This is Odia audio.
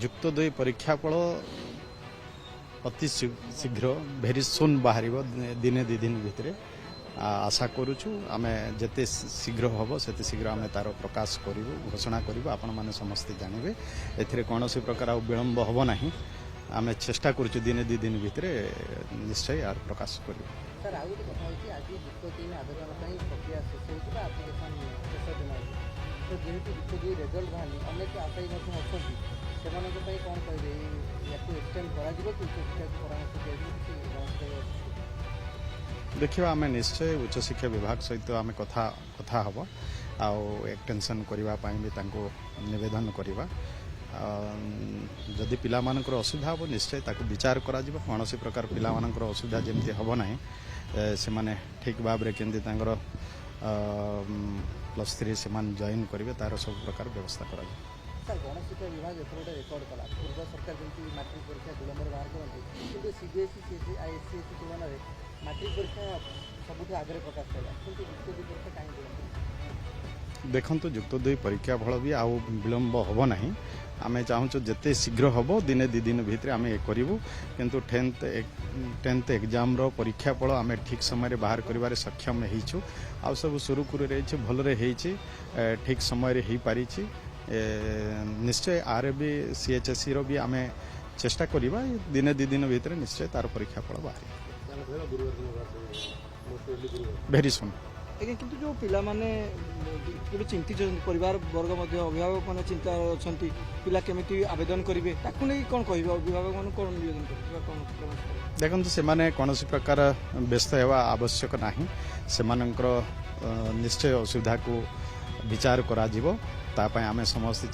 ଯୁକ୍ତ 2 ପରୀକ୍ଷା ଫଳ ଅତି ଶୀଘ୍ର ଭେରି ସୁନ୍ ବାହାରିବ ଦିନେ ଦୁଇ ଦିନ ଭିତରେ ଆଶା କରୁଛୁ ଆମେ ଯେତେ ଶୀଘ୍ର ହେବ ସେତେ ଶୀଘ୍ର ଆମେ ତାର ପ୍ରକାଶ କରିବୁ ଘୋଷଣା କରିବୁ ଆପଣମାନେ ସମସ୍ତେ ଜାଣିବେ ଏଥିରେ କୌଣସି ପ୍ରକାର ଆଉ ବିଳମ୍ବ ହେବ ନାହିଁ ଆମେ ଚେଷ୍ଟା କରୁଛୁ ଦିନେ ଦୁଇ ଦିନ ଭିତରେ ନିଶ୍ଚୟ ଏହାର ପ୍ରକାଶ କରିବୁ। ସାର୍ ଆଉ ଗୋଟେ କଥା ହେଉଛି ଆଜି ଯୁକ୍ତ 3 ଆବେଦନ ପାଇଁ ପ୍ରକ୍ରିୟା ଶେଷ ହେଉଛି ବା ଆପ୍ଲିକେସନ୍ ଶେଷ ଦିନ ଅଛି ତ ଯେହେତୁ ଯୁକ୍ତ 2 ରେଜଲ୍ଟ ବାହାରିନି ଅନେକ ଆଶାୟୀ ମଧ୍ୟ ଅଛନ୍ତି ସେମାନଙ୍କ ପାଇଁ କ'ଣ କହିବେ ୟାକୁ ଏକ୍ସଟେଣ୍ଡ କରାଯିବ କି ଉଚ୍ଚଶିକ୍ଷାକୁ ପରାମର୍ଶ ଦିଆଯିବ କିଛି ଦେଖିବା ଆମେ ନିଶ୍ଚୟ ଉଚ୍ଚଶିକ୍ଷା ବିଭାଗ ସହିତ ଆମେ କଥା ହେବ ଆଉ ଏକ୍ସଟେନସନ୍ କରିବା ପାଇଁ ବି ତାଙ୍କୁ ନିବେଦନ କରିବା ଯଦି ପିଲାମାନଙ୍କର ଅସୁବିଧା ହେବ ନିଶ୍ଚୟ ତାକୁ ବିଚାର କରାଯିବ କୌଣସି ପ୍ରକାର ପିଲାମାନଙ୍କର ଅସୁବିଧା ଯେମିତି ହେବ ନାହିଁ ସେମାନେ ଠିକ୍ ଭାବରେ କେମିତି ତାଙ୍କର +3 ସେମାନେ ଜଏନ୍ କରିବେ ତାର ସବୁ ପ୍ରକାର ବ୍ୟବସ୍ଥା କରାଯିବ। ସାର୍ ଗଣଶିକ୍ଷା ବିଭାଗ ଏଥର ଗୋଟେ ରେକର୍ଡ କଲା ପୂର୍ବ ସରକାର ଯେମିତି ମାଟ୍ରିକ ପରୀକ୍ଷା ବିଳମ୍ବରେ ବାହାର କରନ୍ତି କିନ୍ତୁ CBSE ICSE ତୁଳନାରେ ମାଟ୍ରିକ ପରୀକ୍ଷା ସବୁଠୁ ଆଗରେ ପ୍ରକାଶ ପାଇଲା କିନ୍ତୁ ଯୁକ୍ତ 2 ପରୀକ୍ଷା କାହିଁକି ବିଳମ୍ବ? ଦେଖନ୍ତୁ ଯୁକ୍ତ 2 ପରୀକ୍ଷା ଫଳ ବି ଆଉ ବିଳମ୍ବ ହେବ ନାହିଁ ଆମେ ଚାହୁଁଛୁ ଯେତେ ଶୀଘ୍ର ହେବ ଦିନେ ଦୁଇ ଦିନ ଭିତରେ ଆମେ କରିବୁ କିନ୍ତୁ 10th ଏକ୍ଜାମ୍ର ପରୀକ୍ଷା ଫଳ ଆମେ ଠିକ୍ ସମୟରେ ବାହାର କରିବାରେ ସକ୍ଷମ ହେଇଛୁ ଆଉ ସବୁ ସୁରୁଖୁରୁରେ ହେଇଛି ଭଲରେ ହେଇଛି ଠିକ୍ ସମୟରେ ହେଇପାରିଛି ନିଶ୍ଚୟ ଆର୍ ବି CHSE ର ବି ଆମେ ଚେଷ୍ଟା କରିବା ଦିନେ ଦୁଇ ଦିନ ଭିତରେ ନିଶ୍ଚୟ ତାର ପରୀକ୍ଷା ଫଳ ବାହାରିବ ଭେରି ସୁନ୍। ଆଜ୍ଞା କିନ୍ତୁ ଯେଉଁ ପିଲାମାନେ ଗୋଟେ ଚିନ୍ତିତ ପରିବାର ବର୍ଗ ମଧ୍ୟ ଅଭିଭାବକ ମାନେ ଚିନ୍ତା ଅଛନ୍ତି ପିଲା କେମିତି ଆବେଦନ କରିବେ ତାକୁ ନେଇ କ'ଣ କହିବେ ଅଭିଭାବକମାନଙ୍କୁ କ'ଣ ନିବେଦନ କରିବେ କ'ଣ ଦେଖନ୍ତୁ ସେମାନେ କୌଣସି ପ୍ରକାର ବ୍ୟସ୍ତ ହେବା ଆବଶ୍ୟକ ନାହିଁ ସେମାନଙ୍କର ନିଶ୍ଚୟ ଅସୁବିଧାକୁ ବିଚାର କରାଯିବ ତା ପାଇଁ ଆମେ ସମସ୍ତେ